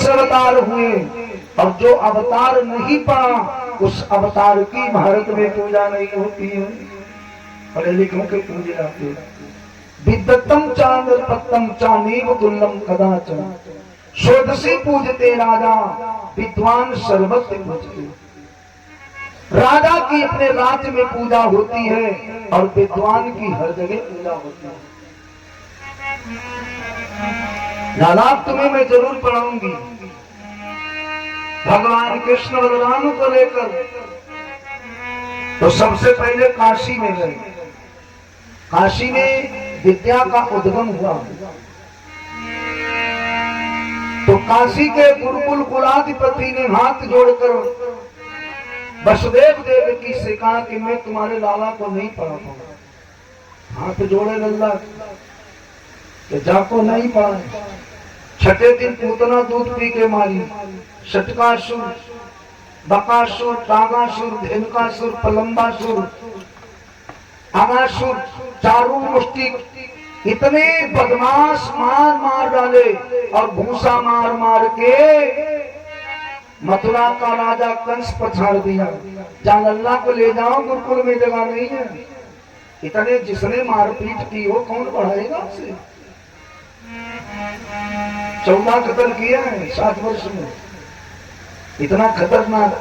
अवतार हुए और जो अवतार नहीं पड़ा उस अवतार की भारत में पूजा नहीं होती है। पढ़े लिखों के पूजे आते विद्वत्तम चांद पत्तम चानीव दुर्लम कदाचन षोडशी पूजते राजा विद्वान सर्वत्र पूजते। राजा की अपने राज्य में पूजा होती है और विद्वान की हर जगह पूजा होती है। नालाब तुम्हें मैं जरूर पढ़ाऊंगी। भगवान कृष्ण बलराम को लेकर तो सबसे पहले काशी में गए। काशी में विद्या का उद्गम हुआ तो काशी के गुरुकुल कुलाधिपति ने हाथ जोड़कर वसुदेव देव की से कहा कि मैं तुम्हारे लाला को नहीं पढ़ा पाऊंगा। हाथ जोड़े लल्ला कि जाको नहीं पढ़ा। छठे दिन पूतना दूध पी के मारी। शटकासुर, बकासुर, टागासुर, धेनुकासुर, पलंबासुर, आगासुर, चारों मुष्टि इतने बदमाश मार मार डाले और भूसा मार मार के मथुरा का राजा कंस पछाड़ दिया। जान अल्लाह को ले जाओ, गुरुकुल में जगह नहीं है। इतने जिसने मारपीट की हो कौन पढ़ाएगा उसे। 14 कत्ल किया है 7 वर्ष में। इतना खतरनाक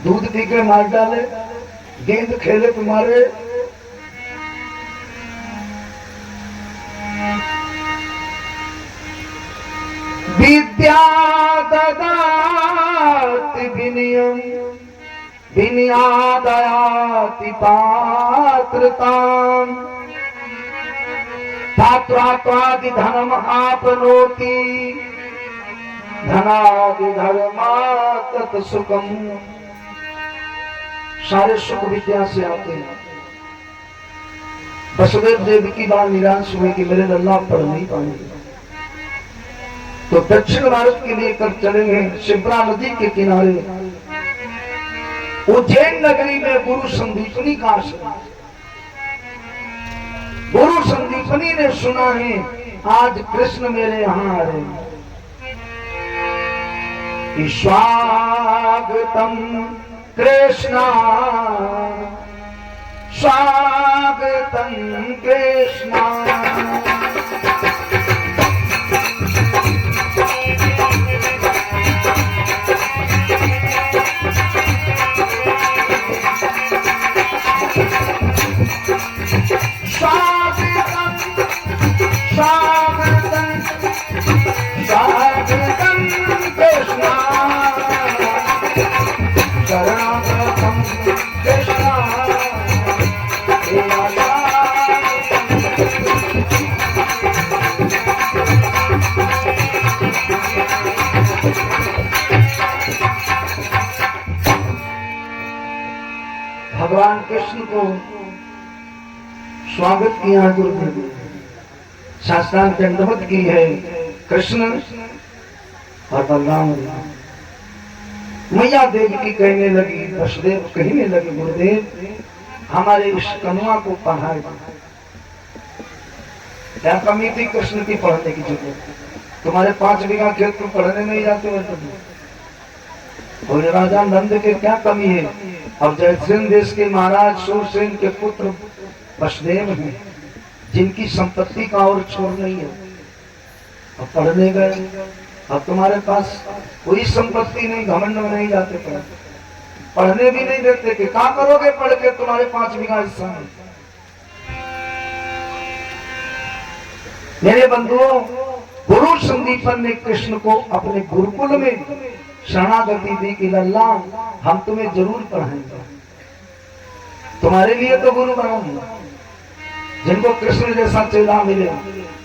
दूध पी के मार डाले, गेंद खेले तुम्हारे। विद्या ददाति विनयम विनयादयाति पात्रताम धात्वादि धनम आपनोति धनादि धर्मा तत् सुखम। सारे सुख विद्या से आते हैं। वसुदेव देव की बात निराश हुए कि मेरे लल्ला पढ़ नहीं पाएंगे तो दक्षिण भारत के लिए कर चलेंगे शिप्रा नदी के किनारे उज्जैन नगरी में गुरु संदीपनी का आश्रम। गुरु संदीपनी ने सुना है आज कृष्ण मेरे यहाँ आ रहे हैं। स्वागतम कृष्णा स्वागतम कृष्णा। भगवान कृष्ण को स्वागत किया गुरुदेव ने, शास्त्रांग दंडवत की है। कृष्ण और बलराम मैया देवी की कहने लगी, वसुदेव कहने लगे गुरुदेव हमारे इस कनुआ को पढ़ाए। क्या कमी थी कृष्ण की पढ़ने की जरूरत? तुम्हारे 5 बीघा खेत तुम पढ़ने नहीं जाते हो तो राजा नंद के क्या कमी है? और जयसेन देश के महाराज सूरसेन के पुत्र वसुदेव हैं जिनकी संपत्ति का और छोर नहीं है। अब पढ़ने गए, अब तुम्हारे पास कोई संपत्ति नहीं, घमंड में नहीं जाते पढ़ने भी नहीं देते कि क्या करोगे पढ़ के तुम्हारे 5 बीघा हिस्सा है। मेरे बंधुओं, गुरु संदीपन ने कृष्ण को अपने गुरुकुल में शरणागति दी कि लल्ला हम तुम्हें जरूर पढ़ाएंगे, तुम्हारे लिए तो गुरु बनाऊंगा। जिनको कृष्ण जैसा चेला मिले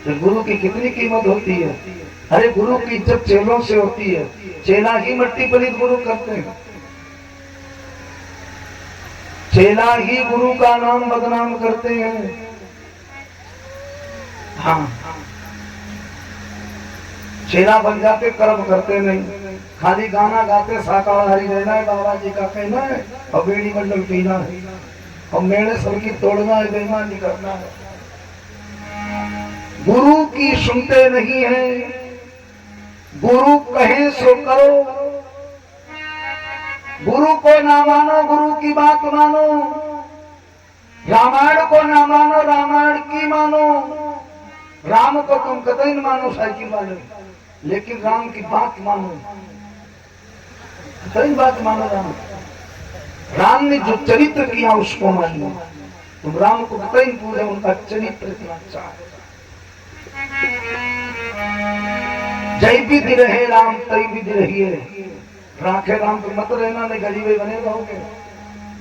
तो गुरु की कितनी कीमत होती है। अरे गुरु की इज्जत चेलों से होती है, चेला ही मट्टी पलीत गुरु करते हैं, चेला ही गुरु का नाम बदनाम करते हैं। हाँ, चेला बन जाते कर्म करते नहीं, खाली गाना गाते शाकाहारी रहना है, बाबा जी का कहना है और बीड़ी मंडल पीना है और मेरे सर की तोड़ना है, बेईमानी करना है। गुरु की सुनते नहीं है, गुरु कहे सो करो, गुरु को ना मानो गुरु की बात मानो, रामायण को ना मानो रामायण की मानो। राम को तुम कतई न मानो साइकिल वाले, लेकिन राम की बात मानो, कतई बात मानो। राम ने जो चरित्र किया उसको मानिए। तुम राम को कतई पूरे, उनका चरित्र इतना अच्छा है। जय विधि रहे राम तय विधि रहिए, राखे राम तो मत रहना, नहीं गरीबे बने रहोगे।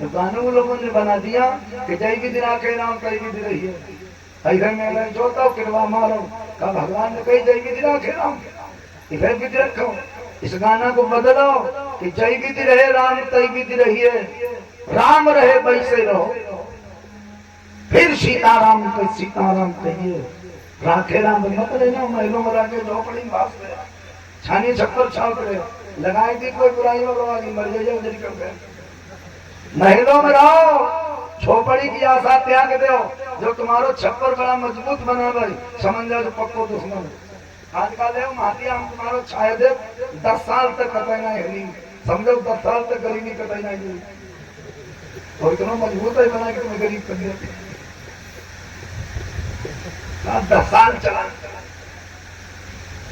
तो गानों लोगों ने बना दिया कि जय विधि राखे राम तय विधि रहिए। इधर में जोता किरवा मारो, का भगवान ने कही जय विधि राखे राम, इधर विधि रखो। इस गाना को बदलो कि जय विधि रहे राम तय विधि रहिए, राम रहे वैसे रहो, फिर सीताराम को सीताराम कहिए। राखे राम मत लेना, महलों में राखे झोपड़ी में भाग गया, छानी छप्पर छाप रहे, लगाए थी कोई बुराई और मर जाइए कर गए। महलों में रहो, झोपड़ी की आशा त्याग दो, जो तुम्हारो छप्पर बड़ा मजबूत बना भाई, समझ जाओ जो पक्को दुश्मन। आज का ले माती हम तुम्हारो छाए दे 10 साल तक कटाई ना हिली, समझो 10 साल तक गरीबी कटाई ना हिली, और इतना मजबूत है बना कि तुम्हें गरीब कर दिया। 10 साल चला,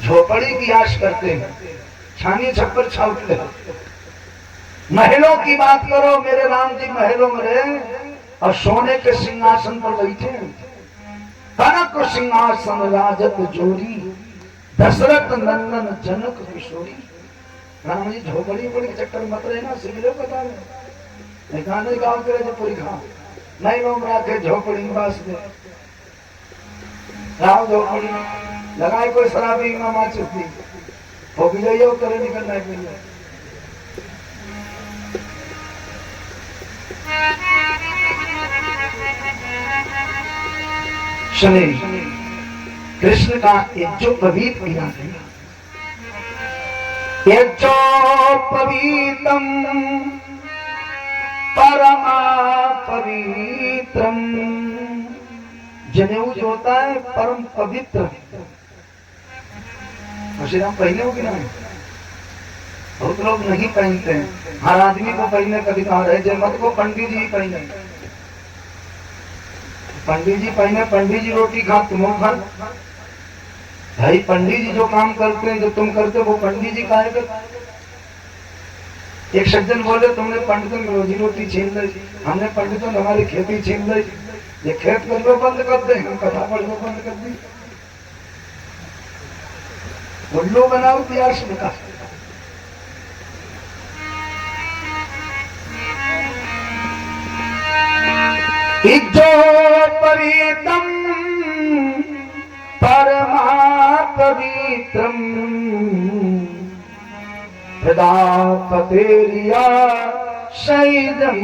झोपड़ी की आश करते हैं, छानी छप्पर छावते हैं। महलों की बात करो, मेरे राम जी महलों में रहे और सोने के सिंहासन पर बैठे, कनक सिंहासन राजत जोरी, दशरथ नंदन जनक किशोरी। राम जी झोपड़ी के चक्कर मत रहना, सिविलों बता रहे गाने गाँव के रहे पूरी खा नहीं लोग राखे झोपड़ी में बास दे राव झोपड़ी लगाए कोई शराबी मामा चुपती हो भी जाइए करे निकलना है भैया। सुनिए कृष्ण का एक जो पवित्र किया है, एक जो पवित्रम परमा पवित्रम, जनेऊ जो होता है परम पवित्र। श्री राम पहने हो कि नहीं? बहुत लोग नहीं पहनते हैं, हर आदमी को पहनने का अधिकार है। जयमत को पंडित जी पहने, पंडित जी पहने, पंडित जी रोटी खा तुम खा भाई। पंडित जी जो काम करते हैं, जो तुम करते हो वो पंडित जी काहे करते। एक सज्जन बोले तुमने पंडितों की रोजी रोटी छीन ली, हमने पंडितों ने हमारी खेती छीन ली, ये खेत कर लो बंद कर दे, हम कथा पढ़ लो बंद कर दी। उल्लू बनाओ प्यास का। इज्जो पवित्रम परमा पवित्रम, प्रदापतेरिया शैदं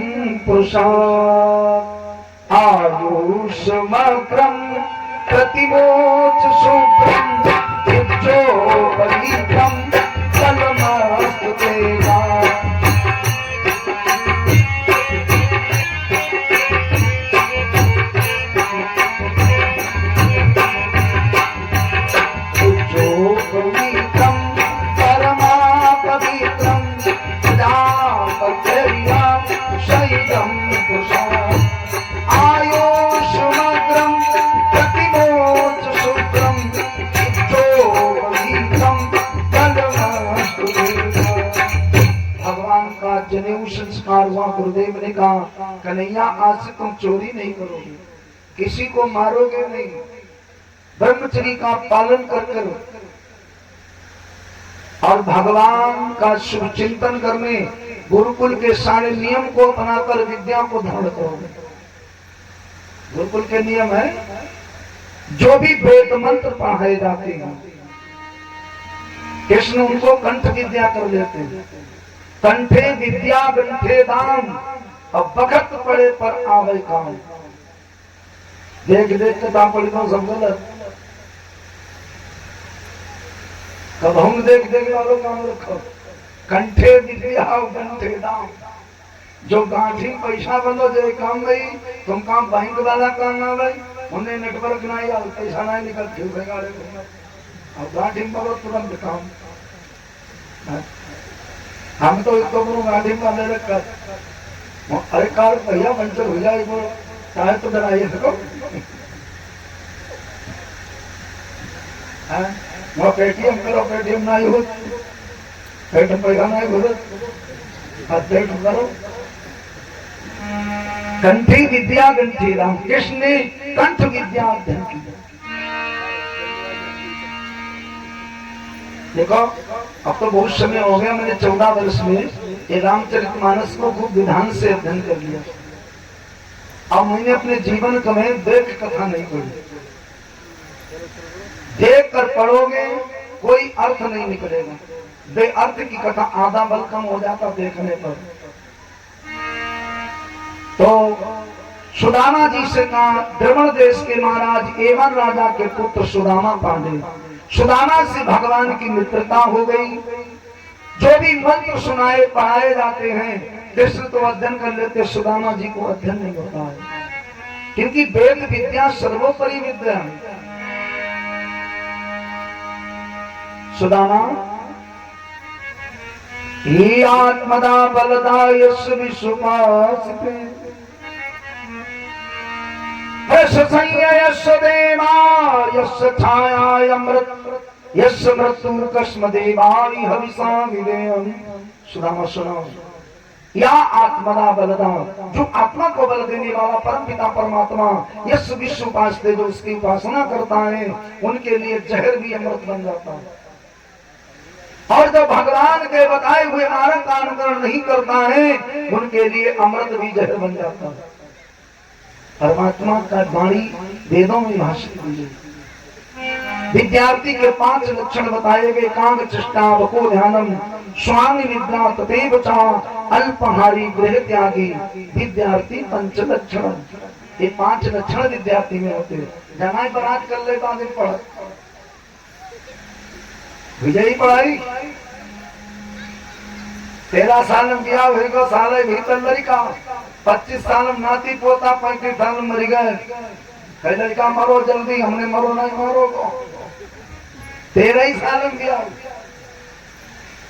पुरुषा, आयुष्मग्रम प्रतिमोच शुभ्रम, इज्जो पवित्रम कलमस्तु देवा। गुरुदेव ने कहा कन्हैया आज से तुम चोरी नहीं करोगे, किसी को मारोगे नहीं, ब्रह्मचर्य का पालन कर करो और भगवान का शुभ चिंतन करने गुरुकुल के सारे नियम को अपनाकर विद्या को धारण करोगे। गुरुकुल के नियम है जो भी वेद मंत्र पढ़ाए जाते हैं कृष्ण उनको कंठ विद्या कर लेते हैं। कंठे विद्या गंठे दाम, अब वक्त पड़े पर आवे काम। देख देख के दाम पड़ी तो सब गलत, कब हम देख देख वालों काम रखो। कंठे विद्या गंठे दाम, जो गांठी पैसा बनो जो काम भाई तुम काम बैंक वाला काम ना भाई, उन्हें नेटवर्क नहीं आया पैसा नहीं निकल फिर गाड़े और गांठी बोलो तुरंत काम। हम तो एक तो गाड़ी में ले रखा, अरे कार भैया पंचर हो जाए वो टायर तो डराइए सको, वो पेटीएम करो, पेटीएम ना ही हो, पेटीएम पैसा ना ही हो, पेटीएम करो। कंठी विद्या गंठी राम कृष्ण ने कंठ विद्या अध्ययन की। देखो अब तो बहुत समय हो गया, मैंने 14 वर्ष में ये रामचरितमानस को खूब विधान से अध्ययन कर लिया। अब मैंने अपने जीवन में देख कथा नहीं पढ़ी। देख कर पढ़ोगे कोई अर्थ नहीं निकलेगा, बे अर्थ की कथा आधा बल कम हो जाता देखने पर। तो सुदामा जी से कहा, द्रविड़ देश के महाराज एवं राजा के पुत्र सुदामा पांडे, सुदामा से भगवान की मित्रता हो गई। जो भी मंत्र सुनाए पढ़ाए जाते हैं कृष्ण तो अध्ययन कर लेते, सुदामा जी को अध्ययन नहीं होता है, क्योंकि वेद विद्या सर्वोपरि विद्या है। सुदामा ही आत्मदा बलदा यश विश्वासिते, यश संयश देवा यश छाया अमृत यश मृत्यु कस्म देवाई हविषा विदेयम। सुदामा सुनो, या आत्मदा बलदा, जो आत्मा को बल देने वाला परम पिता परमात्मा, यश विश्व उपासते, जो उसकी उपासना करता है उनके लिए जहर भी अमृत बन जाता है। और जो भगवान के बताए हुए मार्ग का अनुकरण नहीं करता है उनके लिए अमृत भी जहर बन जाता है। परमात्मा का वाणी वेदों में भाषित हुई है। विद्यार्थी के 5 लक्षण बताए गए, कांग चेष्टा वको ध्यानम स्वामी निद्रा तथैव च अल्पहारी गृह त्यागी विद्यार्थी 5 लक्षण। ये 5 लक्षण विद्यार्थी में होते हैं। जमाई बरात कर ले बाद में पढ़ विजयी पढ़ाई 13 साल में ब्याह होगा, साल भीतर लड़का 25 साल में नाती पोता, 35 साल में मर गए। कई लड़का मरो जल्दी, हमने मरो नहीं मरो, 13 ही साल में ब्याह।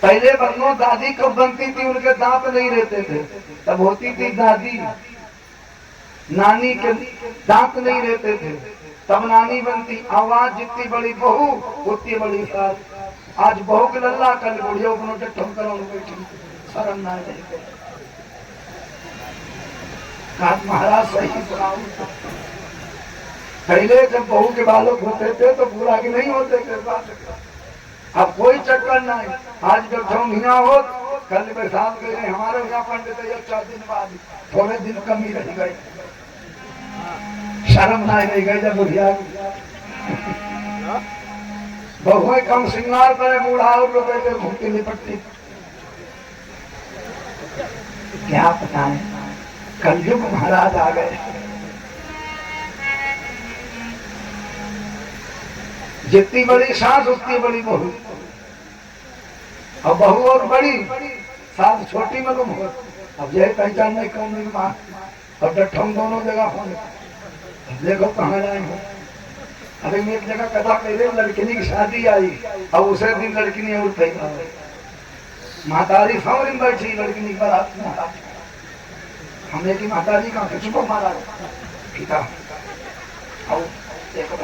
पहले बरनों दादी कब बनती थी उनके दांत नहीं रहते थे, तब होती थी दादी, नानी के दांत नहीं रहते थे तब नानी बनती। आवाज जितनी बड़ी बहू उतनी बड़ी सास। आज बहू के लल्ला कल बुढ़ियों को ठोकर शर्म ना नहीं। महाराज सही सुनाऊ, पहले जब बहू के बालक होते थे तो पूरा के नहीं होते थे, अब कोई चक्कर नहीं। आज जब 6 महीना हो कल बरसात गए, हमारे यहाँ पंडित 4 दिन बाद थोड़े दिन कमी रह गई, शर्म ना रह गई। जब बुढ़िया बहुए कम श्रृंगार करे, बूढ़ा और लोग घूमती लिपटती, क्या पता है कलयुग महाराज आ गए। जितनी बड़ी सास उतनी बड़ी बहू, अब बहू और बड़ी सास छोटी मालूम हो। अब यही पहचान नहीं कौन नहीं माँ और डठम दोनों जगह होने। देखो कहाँ जाए हो। अभी मैं एक जगह कथा कह रहे, लड़किनी की शादी आई और उसे दिन लड़किनी और पैदा मातारी सामने बैठी, लड़किनी की बारात में हमने की माताजी का किसको मारा पिता आओ देखो।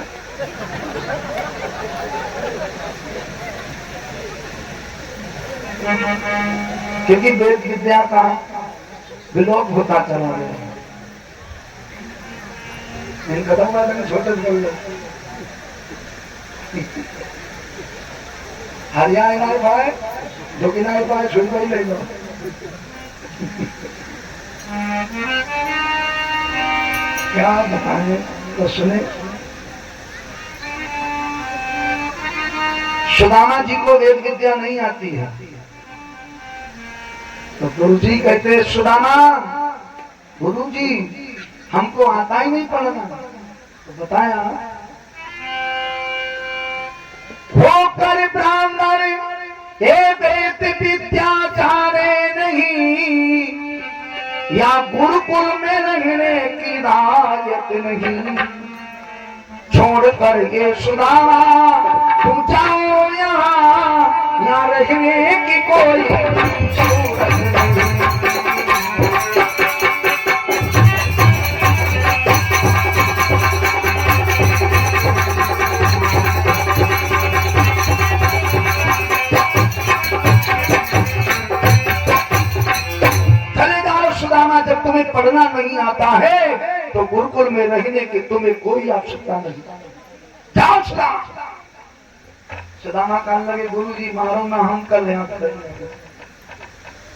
क्योंकि वेद विद्या का विलोप होता चला गया। इन कदम वाले छोटे बोल हरियाणा नहीं पाए, जो कि नहीं पाए छुट गई ले लो। क्या बताएं तो सुने। सुदामा जी को वेद विद्या नहीं आती है तो गुरु जी कहते हैं, सुदामा गुरु जी हमको आता ही नहीं पढ़ना। तो बताया, वो कर ब्राह्मण ये वेद विद्या जाने नहीं, या गुरुकुल में रहने की हिदायत नहीं। छोड़ कर ये सुदामा तुम जाओ यहाँ यहाँ रहने की कोई सूरत नहीं। जब तुम्हें पढ़ना नहीं आता है तो गुरुकुल में रहने की तुम्हें कोई आवश्यकता नहीं। जाओ सुदामा कहने लगे गुरु जी मारो ना हम कर ले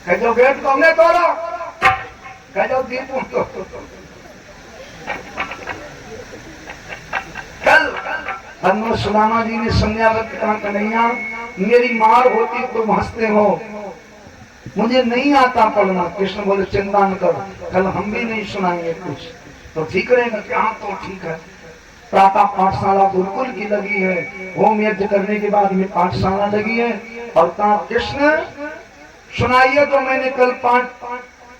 कह जाओ गेट को तोड़ो कह जाओ दीप कल सुदामा जी ने समझावत कहा कन्हैया मेरी मार होती तुम हंसते हो मुझे नहीं आता पढ़ना। कृष्ण बोले चिंता न कर कल हम भी नहीं सुनाएंगे कुछ तो ठीक रहेगा क्या। तो ठीक है। प्रातः पाठशाला गुरुकुल की लगी है। होम यज्ञ करने के बाद में पाठशाला लगी है और कहा कृष्ण सुनाइए तो मैंने कल 5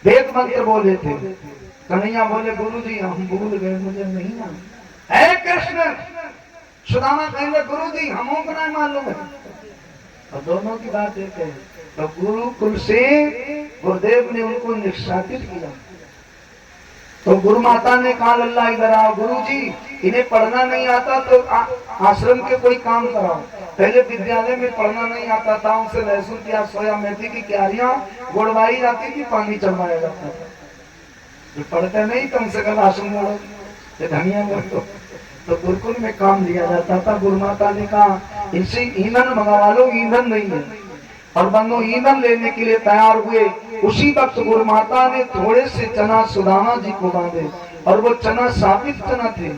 वेद मंत्र बोले थे। कन्हैया बोले गुरु जी हम भूल गए मुझे नहीं आता है। कृष्ण सुदामा कहेंगे गुरु जी हमों को नहीं मालूम है। और दोनों की बात एक है। तो गुरुकुल से गुरुदेव ने उनको निष्कासित किया तो गुरु माता ने कहा लल्ला इधर आओ गुरु जी इन्हें पढ़ना नहीं आता तो आश्रम के कोई काम कराओ। पहले विद्यालय में पढ़ना नहीं आता था उनसे लहसुन प्याज सोया मेथी की क्यारियां गुड़वाई जाती थी पानी चढ़वाया जाता था। जो पढ़ते नहीं कम से कम आश्रम धनिया तो गुरुकुल में काम लिया जाता था। गुरु माता ने कहा इनसे ईंधन मंगवा लो ईंधन नहीं है और बंधु ईंधन लेने के लिए तैयार हुए। उसी वक्त गुरु माता ने थोड़े से चना सुदामा जी को बांधे और वो चना साबित चना थे।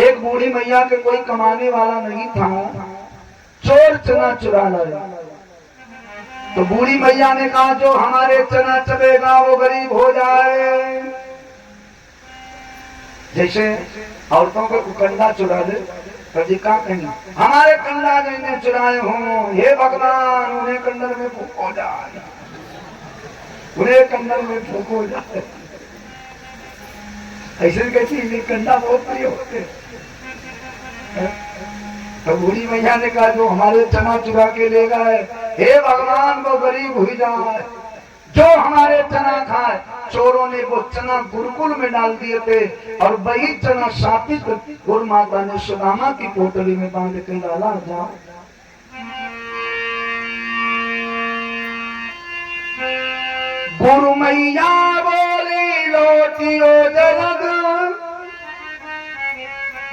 एक बूढ़ी मैया के कोई कमाने वाला नहीं था चोर चना चुरा लाया। तो बूढ़ी मैया ने कहा जो हमारे चना चबेगा वो गरीब हो जाए। जैसे औरतों को कंडा चुरा दे कभी का कहीं हमारे कंडा जिन्हें चुराए हों हे भगवान उन्हें कंडल में फूको जाए उन्हें कंडल में फूको जाए। ऐसे कहती कंडा बहुत प्रिय होते। तो बूढ़ी मैया ने कहा जो हमारे चना चुरा के ले गए हे भगवान वो गरीब हुई जाए जो हमारे चना खाए। चोरों ने वो चना गुरुकुल में डाल दिए थे और वही चना शापित गुरु माता ने सुदामा की पोटली में बांध के डाला। जाओ गुरु मैया बोली लोटियो जलग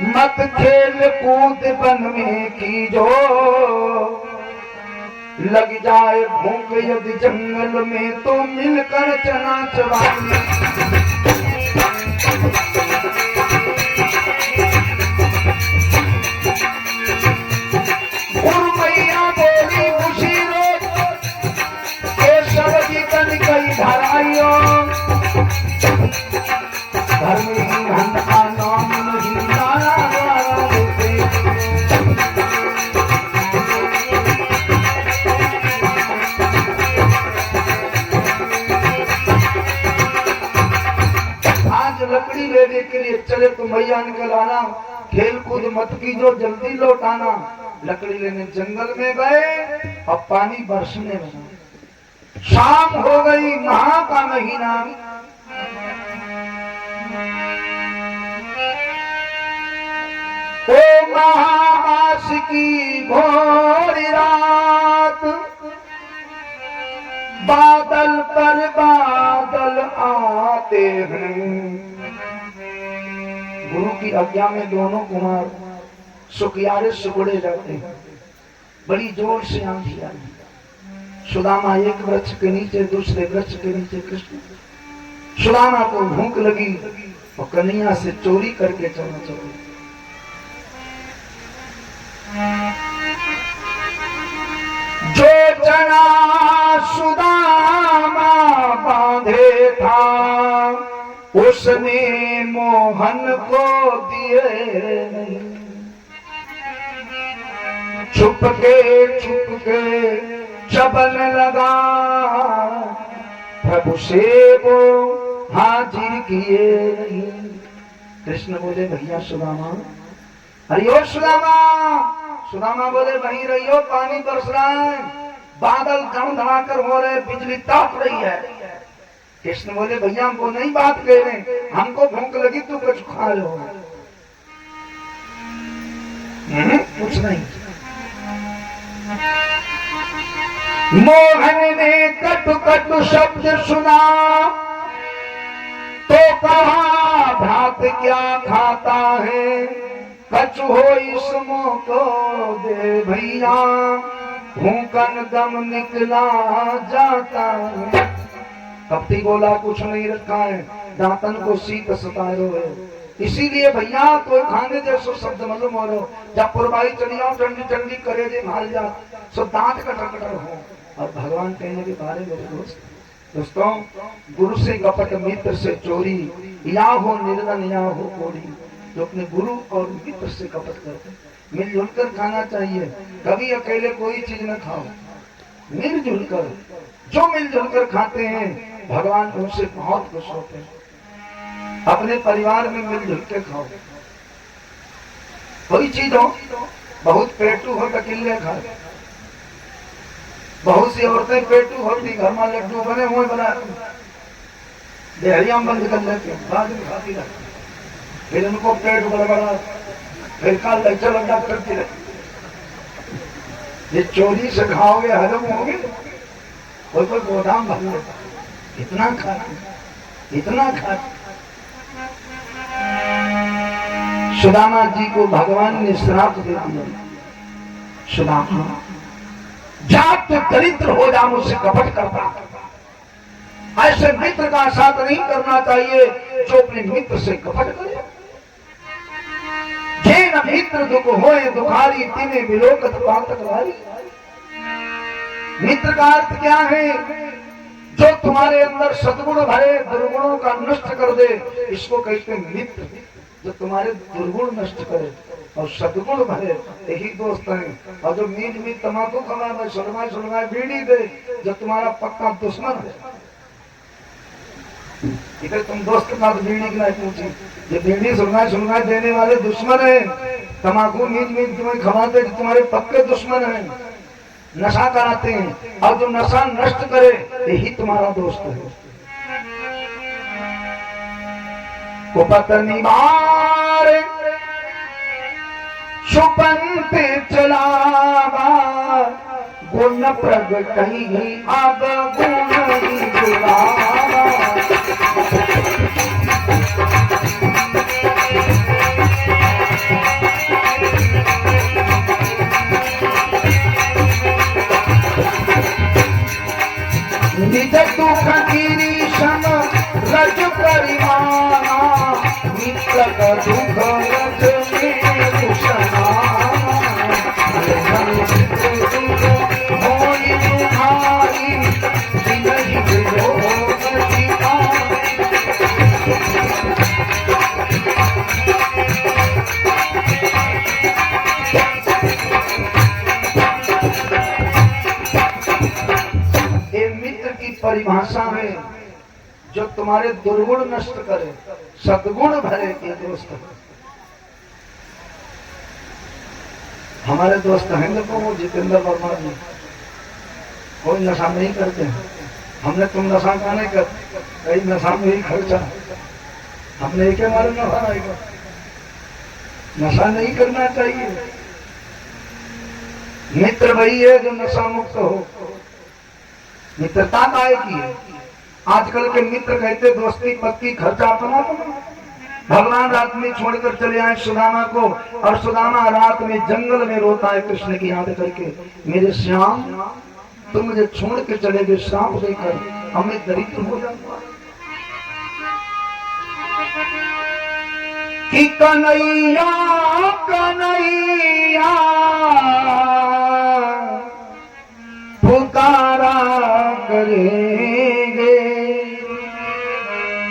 मत खेल कूद बन में की जो लग जाए भूख यदि जंगल में तो मिलकर चना चबानी। गुरु मैया बोली खुशी रो केशव जी कन कई धराइयो घर में ही हंड का नाम नहीं लाया लकड़ी लेने के लिए चले तो मैया निकल आना खेल कूद मत की जो जल्दी लौट आना। लकड़ी लेने जंगल में गए और पानी बरसने लगा। शाम हो गई माह का महीना। ओ महामास की भोर रात बादल पर बादल आते हैं। गुरु की आज्ञा में दोनों कुमार सुखियारे सुगड़े जाते हैं। बड़ी जोर से आंधी आई। सुदामा एक वृक्ष के नीचे दूसरे वृक्ष के नीचे कृष्ण। सुदामा को भूख लगी और कन्हैया से चोरी करके चलना चाहिए। जो चना सुदामा बांधे था उसने मोहन को दिए नहीं। छुप के चबन लगा प्रभु से वो हाजिर किए नहीं। कृष्ण बोले भैया सुदामा अरे ओ सुदामा सुदामा बोले वहीं रहियो, पानी बरस रहा है, बादल धड़धड़ाकर हो रहे, बिजली ताप रही है। कृष्ण बोले भैया हम वो नहीं बात कह रहे, हमको भूख लगी तू कुछ खा लो। कुछ नहीं। मोहन ने कटु कटु शब्द सुना तो कहा भात क्या खाता है, कछु हो इसमो को दे भैया, भूखन दम निकला जाता है। कपटी बोला कुछ नहीं रखा है, दांतन को शीत सतायो है, इसीलिए भैया कोई खाने जैसो शब्द मालूम हो रो, जब पुरवाई चली आओ ठंडी ठंडी करे जे माल जा सो दांत कटर कटर हो। और भगवान कहने के बारे में दोस्तों, गुरु से कपट मित्र से चोरी, या हो निर्धन या हो कोरी। जो अपने गुरु और मित्र से कपट करते, मिलजुल कर खाना चाहिए, कभी अकेले कोई चीज न खाओ, मिलजुल कर। जो मिलजुल कर खाते हैं भगवान उनसे बहुत खुश होते हैं। अपने परिवार में मिलजुल के खाओ, कोई चीज हो, बहुत पेटू हो तो किले खाओ। बहुत सी औरतें पेटू होती, घर में लड्डू बने हुए बना देहरिया बंद कर लेते, बाद में खाती रहती, फिर उनको पेट बड़ा, फिर कल लेक्चर लड्डा करती रहती। ये चोरी से खाओगे हजम होगे, कोई कोई गोदाम भर लेता, इतना खा इतना खा। सुदामा जी को भगवान ने श्राप दे दिया, सुदामा जात तो दरिद्र हो जा, मुझसे कपट करता। ऐसे मित्र का साथ नहीं करना चाहिए जो अपने मित्र से कपट करे। जे न मित्र दुख होए दुखारी, तिने विलोकत पातक वारी। मित्र का अर्थ क्या है? जो तुम्हारे अंदर सद्गुण भरे, दुर्गुणों का नष्ट कर दे, इसको कहते हैं मित्र। जो तुम्हारे दुर्गुण नष्ट करे और सद्गुण भरे, यही दोस्त है। और जो मीट मीट तमाकू खवाए, सुलगाए बीड़ी दे, जो तुम्हारा पक्का दुश्मन है। इधर तुम दोस्त के साथ बीड़ी की नहीं पूछी, ये बीड़ी सुलगाए देने वाले दुश्मन है। तमाकू मीट तुम्हें खवाते, तुम्हारे पक्के दुश्मन है, नशा कराते हैं। और जो नशा नष्ट करे, यही तुम्हारा दोस्त है। कुपत्नी मार सुपंथ चलावा, गुण प्रगटहि अब गुण ही गुलावा। निज दुख गिरीशम रज परिमाना, मित्र का दुख रज में दुषना। होई तुम्हारी जिंदगी विरोध जीता। परिभाषा है जो तुम्हारे दुर्गुण नष्ट करे, सद्गुण भरे के दोस्त। हमारे दोस्त हैं देखो, वो जितेंद्र वर्मा जी, कोई नशा नहीं करते हैं। हमने तुम नशा का नहीं कर, कई नशा में ही खर्चा, हमने एक हमारे नशा नहीं कर। नशा नहीं करना चाहिए। मित्र वही है जो नशा मुक्त हो। मित्रता काय की है? आजकल के मित्र कहते दोस्ती पक्की, खर्चा अपना। भगवान रात में छोड़कर चले आए सुदामा को, और सुदामा रात में जंगल में रोता है कृष्ण की याद करके, मेरे श्याम तुम मुझे छोड़ के चले गए, श्राप देकर हमें दरिद्र हो जाऊंगा। कि कन्हैया कन्हैया पुकारा करेंगे,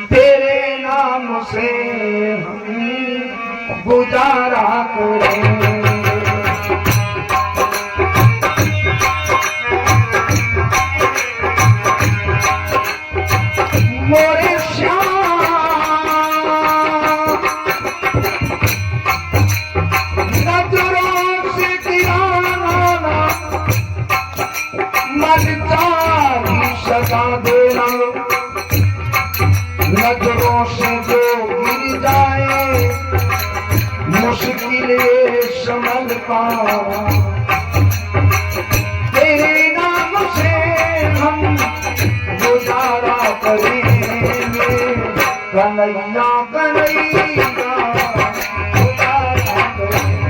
तेरे नाम से हम गुजारा करेंगे। मोरे श्याम नजरों से गिरा लगा देना, नजरों से जो गिर जाए मुश्किल ये समझ पाना, तेरे नाम से हम गुजारा करेंगे, कन्हैया कन्हैया गुजारा करेंगे।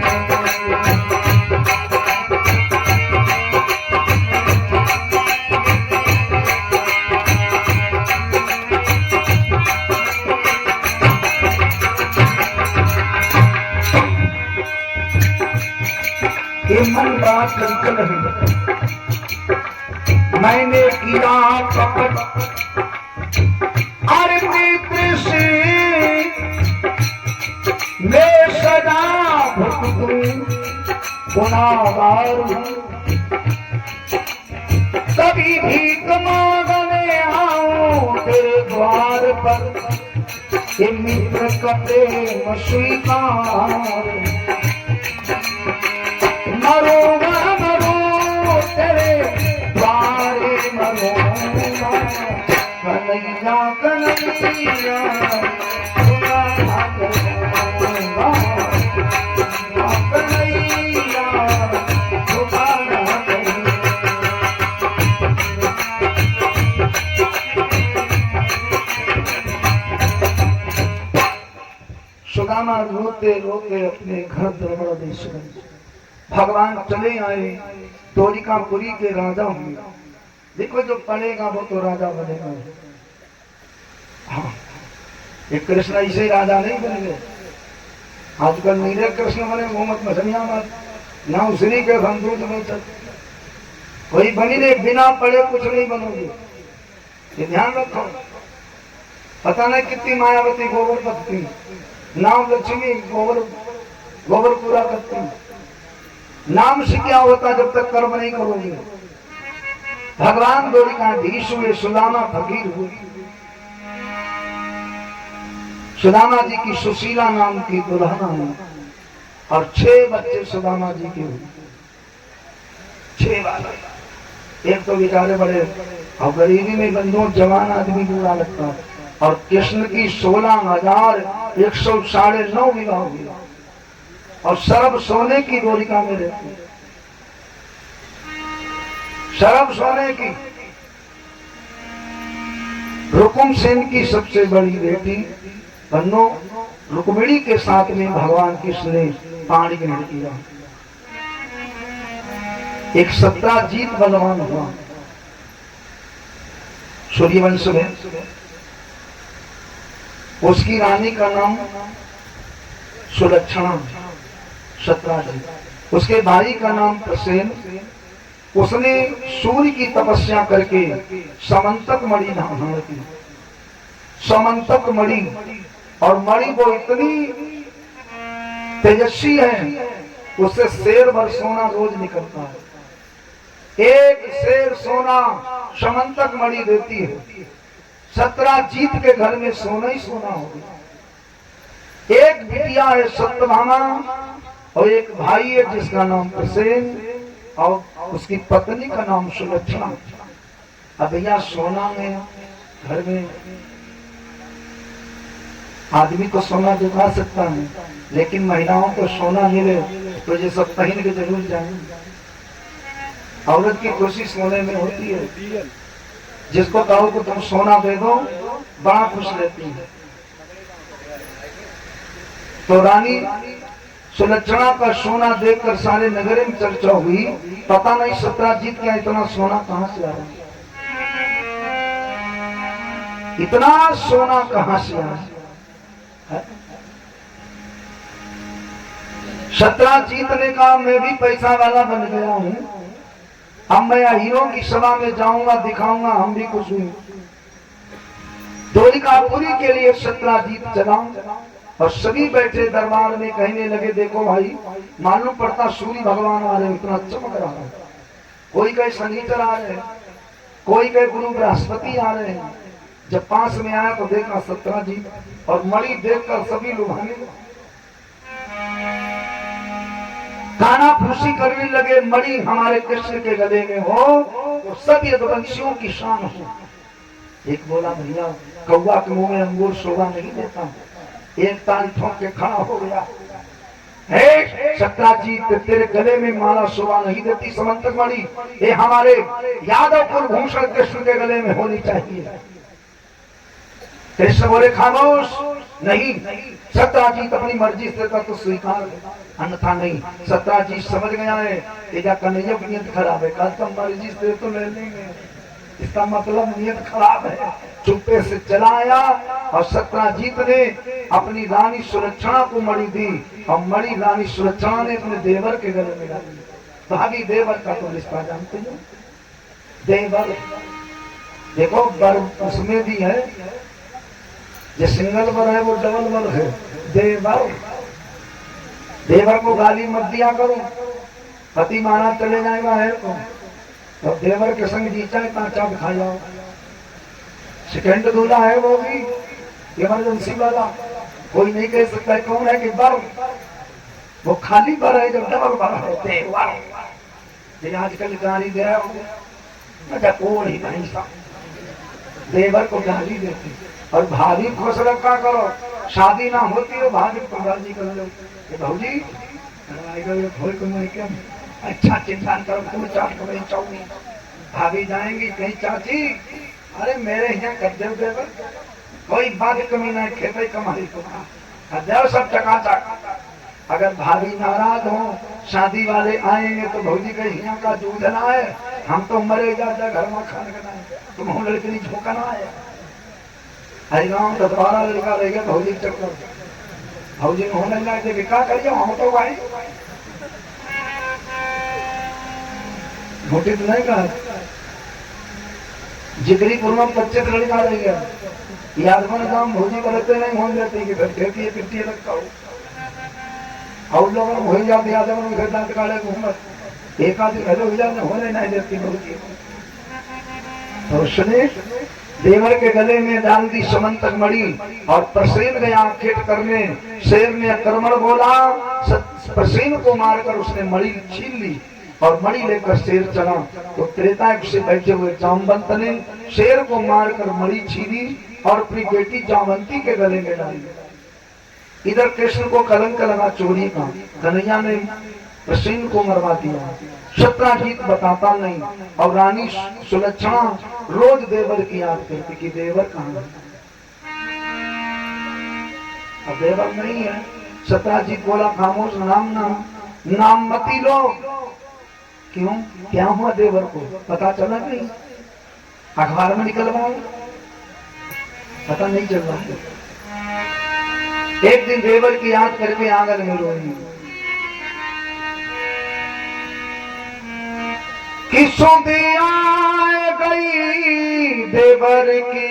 ये मन का चंचल है, मैंने किया कपट और मित्र से, मैं सदा भुगतूं गुनाहगार हूं, कभी भीख मांगने आऊं तेरे द्वार पर, ये मित्र का प्रेम स्वीकार, मरूंगा मरूं तेरे द्वारे मरूंगा, कन्हैया कन्हैया गुजारा करूंगा, कन्हैया गुजारा करूंगा। सुदामा रोते रोते अपने घर द्रवदेश गए। भगवान चले आए, द्वारिकापुरी के राजा हुए। देखो जो पढ़ेगा वो तो राजा बनेगा। हाँ, ये कृष्ण ऐसे राजा नहीं बन गए। आजकल नीले कृष्ण बने, मोहम्मद मसलिया मत ना उसरी के बंदूक में चल, कोई बनी नहीं, बिना पढ़े कुछ नहीं बनोगे, ये ध्यान रखो। पता नहीं कितनी मायावती गोबर पकती, नाम लक्ष्मी गोबर पूरा करती। नाम से क्या होता जब तक कर्म नहीं करोगे। भगवान द्वारिकाधीश हुए, सुदामा फकीर हुए। सुदामा जी की सुशीला नाम की दुल्हन हुई और 6 बच्चे सुदामा जी के हुए। 6 बालक। एक तो बेचारे बड़े और गरीबी में बंधु जवान आदमी बुरा लगता, और कृष्ण की 16,109 विवाह हुई, और सर्व सोने की द्वारिका में रहती, सर्व सोने की। रुकुम सेन की सबसे बड़ी बेटी बन्नो रुक्मिणी के साथ में भगवान कृष्ण ने पाणी ग्रहण किया। एक सत्राजीत बलवान हुआ सूर्यवंश में, उसकी रानी का नाम सुलक्षणा, सत्राजीत। उसके भाई का नाम प्रसेन। उसने सूर्य की तपस्या करके समंतक मणि धारण की। समंतक मणि, और मणि वो इतनी तेजस्वी है, उससे शेर भर सोना रोज निकलता है। एक शेर सोना समंतक मणि देती है। सत्राजीत के घर में सोना ही सोना हो गया। एक बिटिया है सत्यभामा, और एक भाई है जिसका नाम प्रसेन, और उसकी पत्नी का नाम सुलक्षणा। अब यहाँ सोना में घर में आदमी को सोना दिखा सकता है, लेकिन महिलाओं को सोना मिले तो ये सब पहन के जरूर जाए। औरत की खुशी सोने में होती है। जिसको कहो कि तुम सोना दे दो, बड़ा खुश रहती है। तो रानी सुलक्षणा का सोना देखकर सारे नगर में चर्चा हुई। पता नहीं सत्राजीत क्या इतना सोना कहां से आया, इतना सोना कहां से आया। सत्राजीत ने कहा मैं भी पैसा वाला बन गया हूं, अब मैं हीरो की सभा में जाऊंगा, दिखाऊंगा हम भी कुछ हुए। द्वारिकापुरी के लिए सत्राजीत चला, और सभी बैठे दरबार में कहने लगे देखो भाई, मालूम पड़ता सूर्य भगवान आ रहे, इतना चमक रहा है। कोई कहे शनिचर आ रहे, कोई कहे गुरु बृहस्पति आ रहे हैं। जब पास में आया तो देखा सत्राजीत, और मणि देखकर सभी लुभाने। काना फूसी करने लगे, मणि हमारे कृष्ण के गले में हो तो सब यदुवंशियों की शान हो। एक बोला भैया कौवा के मुंह में अंगूर शोभा नहीं देता। एक ताल ठोक के खड़ा हो गया, हे सत्राजीत तेरे गले में माला शोभा नहीं देती, समंतक मणि ये हमारे यादव कुलभूषण कृष्ण के गले में होनी चाहिए। कृष्ण बोले खामोश, नहीं सत्राजीत अपनी मर्जी से तो स्वीकार, अन्यथा नहीं। सत्राजीत समझ गया है कि कन्हैया की नियत खराब है, कल तो मर्जी से तो ले लेंगे, इसका मतलब नियत खराब है। चुप्पे से चलाया और सत्राजीत ने अपनी रानी सुलक्षणा को मणि दी और मणि रानी सुलक्षणा ने अपने देवर के गले में डाली। भाभी देवर का तो रिश्ता जानते हो, देवर देखो बर उसमें भी है, जो सिंगल वर है वो डबल वर है। देवर देवर को गाली मत दिया करो, पति माना चले जाएगा है तो देवर के संग जीता है कांचा खा जाओ। सेकंड दूल्हा है वो भी इमरजेंसी वाला, कोई नहीं कह सकता है कौन है कि बर, वो खाली बर है जो डबल बर है देवर। आजकल गाली दे कोई ही नहीं सा देवर को गाली देती। और भाभी खुश रखा करो, शादी ना होती हो भाभी को गाली कर लो, भाजी अच्छा चिंता करो, तुम चाट करो चाऊंगी। भाभी जाएंगी कहीं चाची, अरे मेरे यहाँ कर दे देवर, कोई बात कमी नहीं, खेते कमाई को देव सब चकाचक। अगर भाभी नाराज हो, शादी वाले आएंगे तो भौजी के यहाँ का दूध ना है, हम तो मरे जाते घर में खाने का नहीं, तुम लड़की झोंकना है। हरिगांव 10-12 लड़का रह गया भौजी चक्कर, भौजी होने लगे क्या करिए हम तो भाई मोटी तो नहीं कहा। जिगरीपुर में 25 लड़का रह गया, यादवन गांव भौजी करते नहीं होने देते कि फिर खेती है पिट्टी लगता हो और लोग हो जाते यादवन घर दांत काले घूमत एक आदमी हेलो हो जाते होने नहीं देती भौजी। तो सुने देवर के गले में डाल दी समंतक मणि और प्रसेन गया खेत करने। शेर ने आक्रमण बोला, प्रसेन को मारकर उसने मणि छीन ली और मणि लेकर शेर चला। तो त्रेतायुग से बैठे हुए जामवंत ने शेर को मारकर मणि छीनी और अपनी बेटी जामवंती के गले में डाली। इधर कृष्ण को कलंक लगा चोरी का, कन्हैया ने प्रसेन को मरवा दिया। सत्राजीत बताता नहीं और रानी सुलक्षणा रोज देवर की याद करती कि देवर कहाँ है, अब देवर नहीं है। सत्राजीत बोला खामोश, नाम मती लो। क्यों, क्या हुआ देवर को पता चला नहीं, अखबार में निकलवाओ, पता नहीं चल रहा। एक दिन देवर की याद करके आंगन में रोई, किसों दिया गई देवर की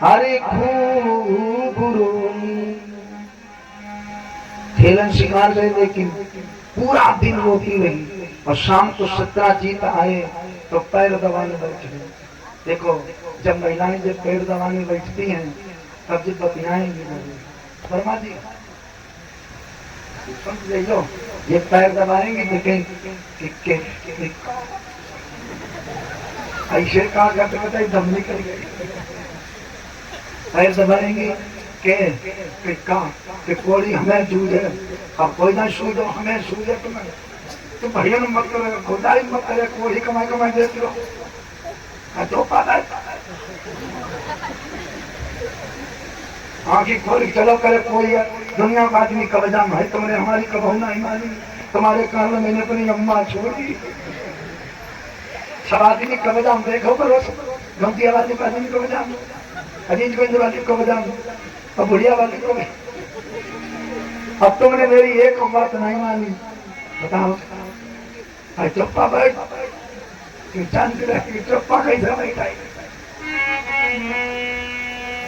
हरे खूब रोई। खेलन शिकार गए लेकिन पूरा दिन रोती रही और शाम को सत्राजीत आए तो पैर दबाने बैठ गए। देखो जब महिलाएं जब पैर दबाने बैठती हैं तब जब बतियाएंगी वर्मा जी समझ ले लो, ये पैर दबाएंगे देखें ऐसे कहा करते बताइए दम निकल गई। पैर दबाएंगे के कोड़ी हमें जूझे, अब कोई ना सूझो हमें सूझे तो भैया मत करो, खुदाई मत करे, कोड़ी कमाई देती रहो तो पाता आंखें खोल चलो करे कोई दुनिया का आदमी कबजाम है, तुमने हमारी कबहू नहीं मानी, तुम्हारे कारण मैंने अपनी अम्मा छोड़ी। सब आदमी कबजाम देखो करो, गमतिया वाली आदमी कबजाम, अजीजगंज वाली कबजाम और बुढ़िया वाली को। अब तुमने मेरी एक बात नहीं मानी, बताओ चुप्पा बैठ, चुप्पा कैसे बैठा।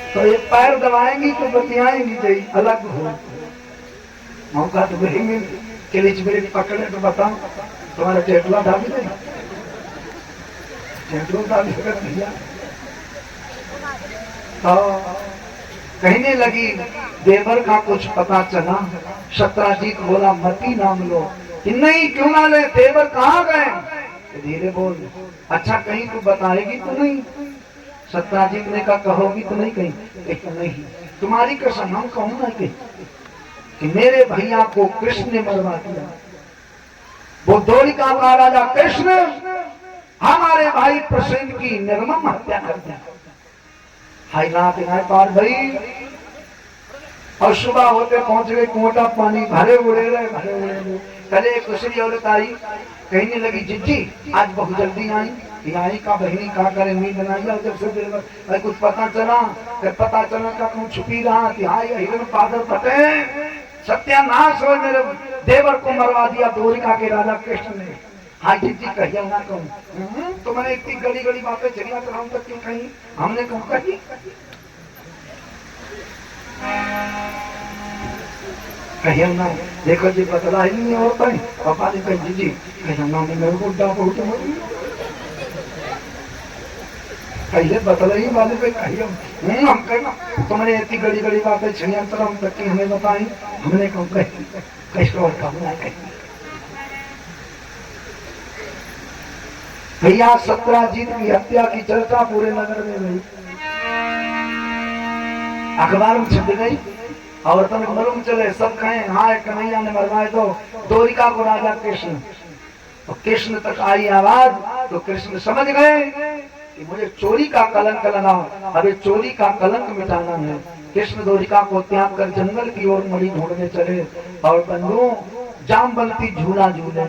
तो ये पैर दबाएंगी तो बतियाएंगी चाहिए अलग हो मौका तो करेंगे किलिच मेरे पकड़े तो बताओ तुम्हारा टेटुआ दाबी नहीं, टेटुआ दाबी कर दिया। कहने लगी देवर का कुछ पता चला। सत्राजीत बोला मती नाम लो कि नहीं क्यों ना ले, देवर कहाँ गए? धीरे बोल, अच्छा कहीं तू बताएगी तो नहीं? सत्राजीत ने कहा कहोगी तो नहीं? कहीं नहीं, तुम्हारी कसम हम कहूँ ना कि मेरे भैया को कृष्ण ने मरवा दिया। वो द्वारिका का राजा कृष्ण हमारे भाई प्रसेन की निर्मम हत्या कर दिया। हाय रात हाय पार भाई, और सुबह होते पहुंच गए कोटा पानी भरे उड़े रहे। कल एक दूसरी औरत आई, कहने लगी जिज्जी आज बहुत जल्दी आई, आई का बहनी का करे नींद नहीं आई। जब से देर कुछ पता चला का कहूँ छुपी रहा कि हाय हिरण पादर फटे, सत्यानाश हो, मेरे देवर को मरवा दिया द्वारिका के राजा कृष्ण ने। हाँ जी कहिए ना कहूँ, तो मैंने इतनी गली गली बातें चलिया तो हम तक क्यों कही? हमने कहूँ कही कहिए ना, देखो जी बदला ही नहीं होता है। पापा ने कही जी कहिए ना मेरे को डांट उठ कहिए बदला ही वाले पे कहिए हम कहना, तो मैंने इतनी गली गली बातें चलिया तो हम तक की हमें बताई। हमने कहूँ कही कैसे और कहना कही। भैया सत्राजीत की हत्या की चर्चा पूरे नगर में हुई, अखबार में छप गई, औरतों में मालूम चले, सब कहें हाँ कन्हैया ने मरवाए तो द्वारिका को राजा कृष्ण। तो कृष्ण तक आई आवाज तो कृष्ण समझ गए कि मुझे चोरी का कलंक लगा, अबे चोरी का कलंक मिटाना है। कृष्ण द्वारिका को त्याग कर जंगल की ओर मणि ढूंढने चले, और बंधुओं जामवंती झूला झूले,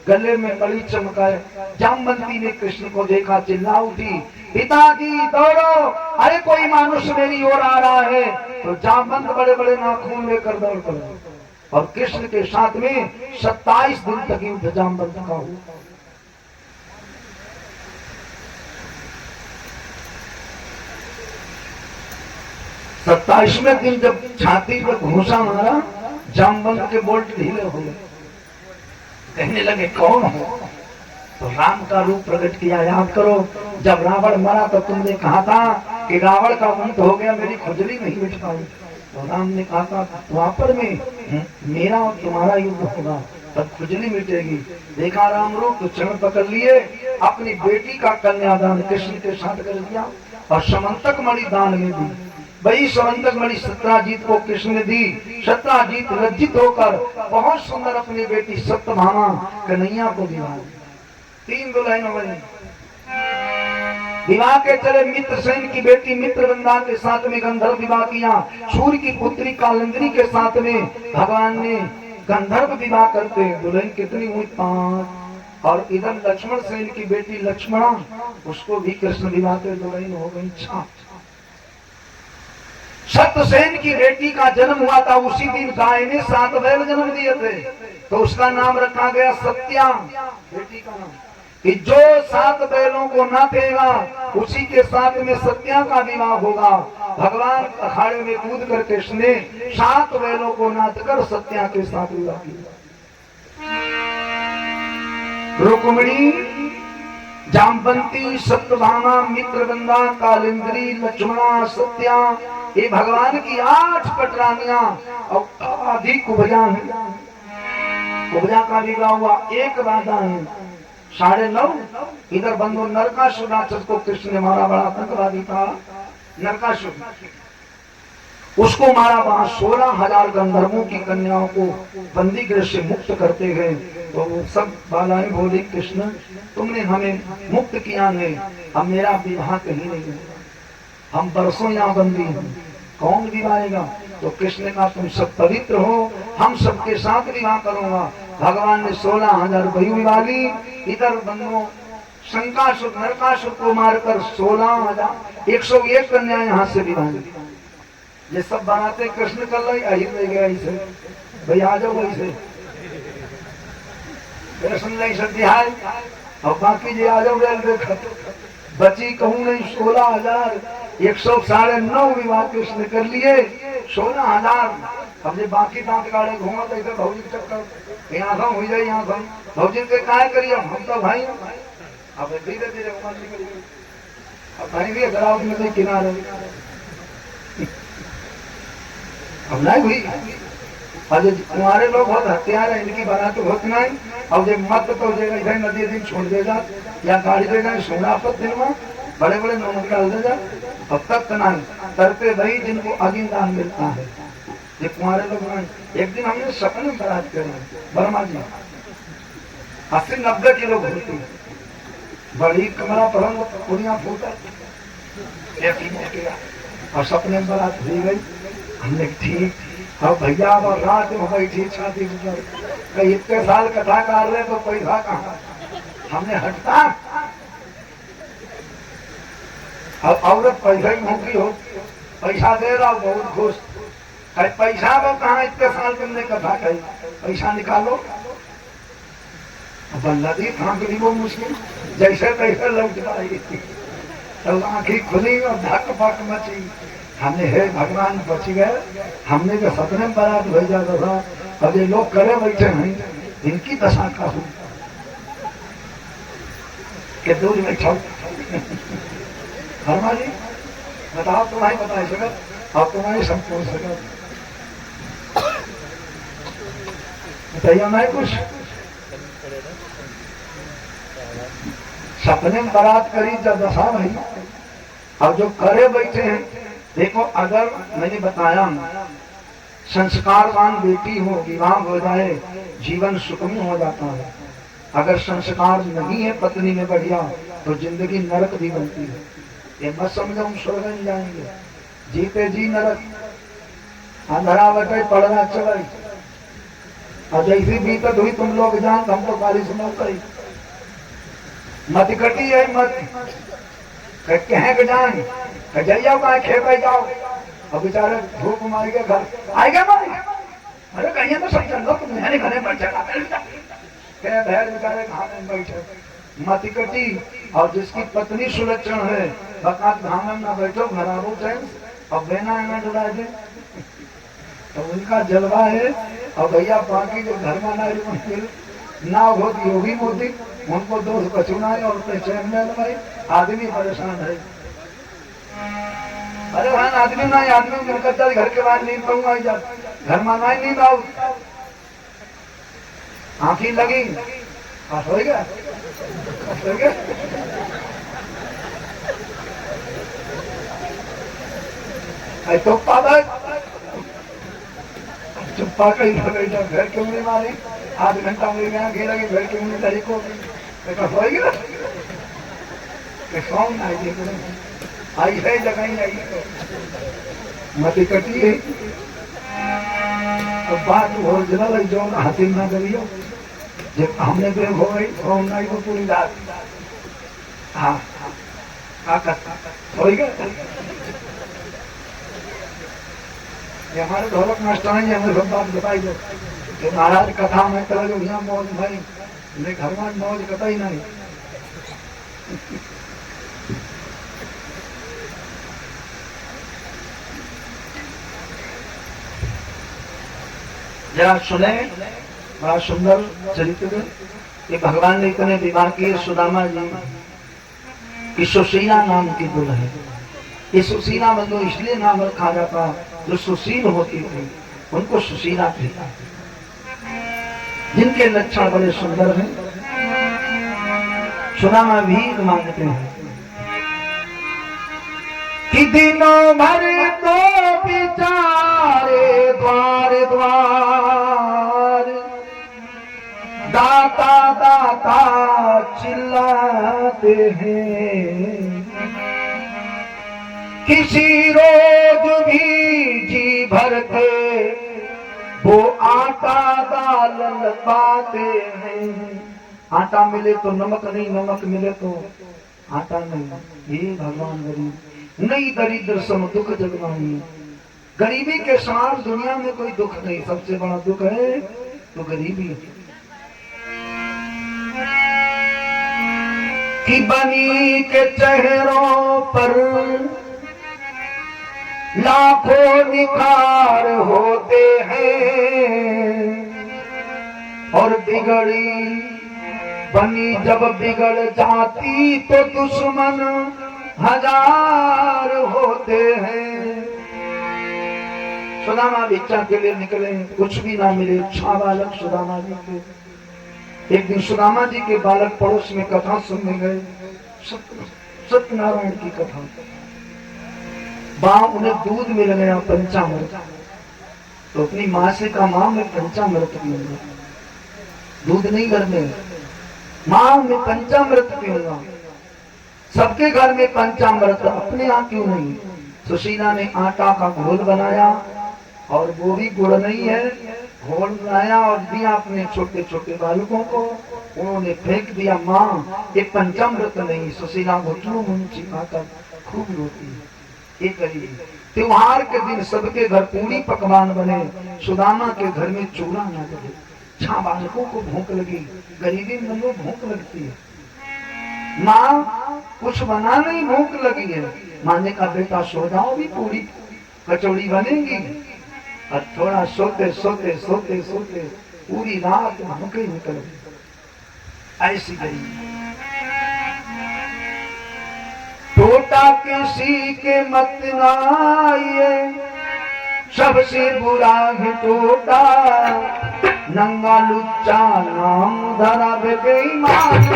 गले में मणि चमकाए। जामवंती ने कृष्ण को देखा, चिल्ला उठी पिताजी दौड़ो, अरे कोई मानुष मेरी ओर आ रहा है। तो जामवंत बड़े बड़े नाखून लेकर दौड़ पड़े, और कृष्ण के साथ में 27 दिन तक युद्ध जामवंत का हुआ। सत्ताईसवें दिन जब छाती पर घूसा मारा, जामवंत के बोल्ट ढीले हो गए। कहने लगे कौन हो? तो राम का रूप प्रकट किया। याद करो जब रावण मरा तो तुमने कहा था कि रावण का अंत हो गया, मेरी खुजली नहीं मिट पाई। तो राम ने कहा था द्वापर में मेरा और तुम्हारा युद्ध होगा, तब खुजली मिटेगी। देखा राम रूप तो चरण पकड़ लिए, अपनी बेटी का कन्यादान कृष्ण के साथ कर दिया, और समंतक मणि दान में दी। वही समंतक मणि सत्राजीत को कृष्ण ने दी। सत्राजीत लज्जित होकर बहुत सुंदर अपनी बेटी सत्यभामा कन्हैया को विवाह। 3 दुल्हन बनी। विवाह के चले मित्रसेन की बेटी मित्रवंदा के साथ में गंधर्व विवाह किया। सूर्य की पुत्री कालिंदी के साथ में भगवान ने गंधर्व विवाह करते। दुल्हन कितनी हुई? 5। और इधर लक्ष्मण सेन की बेटी लक्ष्मणा, उसको भी कृष्ण विवाह के दुल्हन हो गई 6। सत्यसेन की बेटी का जन्म हुआ था, उसी दिन गाय ने 7 बैल जन्म दिए थे, तो उसका नाम रखा गया सत्या, बेटी का नाम। कि जो 7 बैलों को न देगा उसी के साथ में सत्या का विवाह होगा। भगवान अखाड़े में कूद कर कृष्ण ने 7 बैलों को नाथ कर सत्या के साथ विवाह किया। रुक्मिणी, जामवंती, सत्यभामा, मित्रवंदा, कालिंदी, लक्ष्मणा, सत्या, ये भगवान की 8 पटरानियां और आधी कुब्जा है। कुब्जा का विवाह हुआ। एक राजा है 9.5। इधर बंधु नरकासुर राक्षस को कृष्ण ने मारा, बड़ा आतंकवादी था नरकासुर, उसको मारा। वहां 16,000 गंधर्वों की कन्याओं को बंदी गृह से मुक्त करते गए। तो वो सब बालाएं बोली कृष्ण तुमने हमें मुक्त किया है, अब मेरा विवाह कहीं नहीं है, हम बरसों यहाँ बंदी हैं, कौन विवाहेगा? तो कृष्ण ने कहा तुम सब पवित्र हो, हम सबके साथ विवाह करूंगा। भगवान ने 16,000 बहू विवाह ली। इधर बंधुओं शंकासुर नरकासुर को मारकर 16,101 कन्या यहाँ से विवाह ली। ये सब बनाते कृष्ण कर लाई, अहिर नहीं गया इसे, भाई आ जाओ वैसे कृष्ण नहीं सत्याय, और बाकी जी आ जाओ रेलवे बची कहूँ नहीं 16,109 विवाह कृष्ण कर लिए। 16,000। अब ये बाकी दांत गाड़े घूमा तो इधर भौजी चक्कर यहाँ हम हो जाए, यहाँ हम भौजी के काय करिए, हम तो भाई अब धीरे धीरे उमर निकल गई। अब कहीं भी दराज में किनारे अब नहीं हुई। और जो कुंवारे लोग बहुत हथियार है, इनकी बारात तो होती नहीं। अब जो मत तो इधर नदी दिन छोड़ दे जा या गाड़ी दे जाए सोना पर दिन में बड़े बड़े नमक डाल दे जा। अब तक तो नहीं तरते वही जिनको अग्नि दान मिलता है। ये कुंवारे लोग नहीं। एक दिन हमने सपने में बारात करी वर्मा जी 80-90 किलो भरती बड़ी कमरा पलंग कुड़िया फूटा और सपने में बारात दी गई। हमने ठीक अब भैया अब रात में बैठी छाती पर इतने साल कथा कर रहे तो पैसा कहाँ। हमने हटता अब औरत पैसा ही नौकरी हो पैसा दे रहा हूँ बहुत खुश है। पैसा वो कहाँ इतने साल तुमने कथा कही पैसा निकालो। अब नदी थाकली वो मुश्किल जैसे तैसे लौट पाई तो आंखें खुली और धक पक मची। हमने हे भगवान बच गए। हमने जो सपने में बारात भेजा था अब ये लोग करे बैठे हैं इनकी दशा का हो कि दूर बैठो। वर्मा जी बताओ तुम्हारी बता सकत और तुम्हारी संपूर्ण सकत बताइए मैं कुछ। सपने में बारात करी जब दशा भाई अब जो करे बैठे हैं देखो। अगर मैंने बताया संस्कारवान बेटी हो विवाह हो जाए जीवन सुखमय हो जाता है। अगर संस्कार नहीं है पत्नी में बढ़िया तो जिंदगी नरक भी बनती है। ये मत समझो हम स्वर्ग नहीं जाएंगे जीते जी नरक अंधरा बटे पढ़ना चलाई। और जैसी बीतत हुई तुम लोग जान हमको गाली सुनो करी मत कटी है मत कहें के जान जाइए कहा खेत जाओ। अब बेचारे धूप मार के घर आएगा मारे अरे कहीं तो सब चल लो तुम मेरे घरे बैठ जाना भैर बेचारे घाम में बैठे मत कटी। और जिसकी पत्नी सुलक्षण है बकात घाम में ना बैठो घर आओ चैन और बेना ना डुला दे तो उनका जलवा है। और भैया बाकी जो घर में ना होती योगी मोदी उनको दोष बचुना है और चैन में भाई आदमी परेशान है। अरे भाई आदमी ना आदमी मिलकर घर के बाहर नींद पाऊंगा घर में ना नींद आओ आंखी लगी हो गया तो पादा चुप्पा कहीं घर क्यों नहीं मारी आध घंटा मिल गया घेरा के घर क्यों नहीं तारीख हो गया कौन आई है जगह ही आई मत कटी है। तो बात हो जला लग जो हासिल ना करियो जब हमने ब्रेक हो गई कौन नहीं तो पूरी रात हाँ हो गया। ये हमारे ढोलक मास्टर हैं हमें सब बात बताई दो कि महाराज कथा में चला जो यहाँ मौज भाई मेरे घर में मौज कथा ही नहीं। जरा सुने बड़ा सुंदर चरित्र ये भगवान ने इतने विवाह किए सुदामा जी की सुशीला नाम की दुल्हन। ये सुशीला बंधु इसलिए नाम रखा जाता जो सुशील होती थी उनको सुशीला थी जिनके लक्षण बड़े सुंदर हैं। सुदामा भीख मांगते हैं कि दिनों भर तो बिचारे द्वार द्वार दाता दाता चिल्लाते हैं। किसी रोज भी जी भर के वो आटा दाल पाते हैं। आटा मिले तो नमक नहीं नमक मिले तो आटा नहीं। ये भगवान गरीब नहीं दरिद्र सम दुख जगवानी। गरीबी के साथ दुनिया में कोई दुख नहीं। सबसे बड़ा दुख है तो गरीबी कि बनी के चेहरों पर लाखों निखार होते हैं और बिगड़ी बनी जब बिगड़ जाती तो दुश्मन हजार होते हैं। सुदामा भिक्षा के लिए निकले, कुछ भी ना मिले। 6 बालक सुदामा जी के। एक दिन सुदामा जी के बालक पड़ोस में कथा सुनने गए, सत्यनारायण की कथा। वहां उन्हें दूध मिल गया पंचामृत, तो अपनी माँ से कहा, माँ मैं पंचामृत पीऊंगा। दूध नहीं घर में, माँ मैं पंचामृत पीऊंगा। सबके घर में पंचामृत, अपने यहाँ क्यों नहीं? सुशीला ने आटा का घोल बनाया, और वो भी गुड़ नहीं है, घोल बनाया और दिया अपने छोटे छोटे बालकों को। उन्होंने फेंक दिया। माँ ये पंचामृत नहीं। सुशीला घुटनों मुंची खाकर खूब रोती। एक त्योहार के दिन सबके घर पूरी पकवान बने, सुदामा के घर में चूड़ा न बने। 6 बालकों को भूख लगी। गरीबी में लोग भूख लगती है। माँ कुछ बना नहीं, भूख लगी है। माँ ने कहा, बेटा सो जाओ, भी पूरी कचौड़ी बनेगी। और थोड़ा सोते सोते सोते सोते पूरी रात भूखे निकल गई। ऐसी गई। टोटा किसी के मत नाइए, सबसे बुरा है टोटा। नंगा लुच्चा नाम धरा बेईमान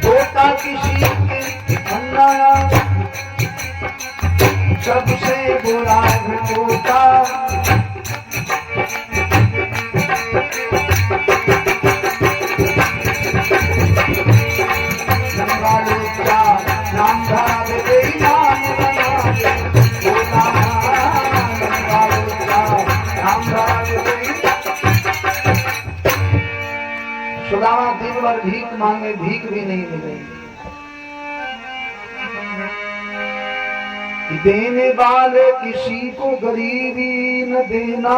टोटा किसी के अन्ना, सबसे बुरा है टोटा। सुदामा दिन भर भीख मांगे, भीख भी नहीं मिले। देने वाले किसी को गरीबी न देना,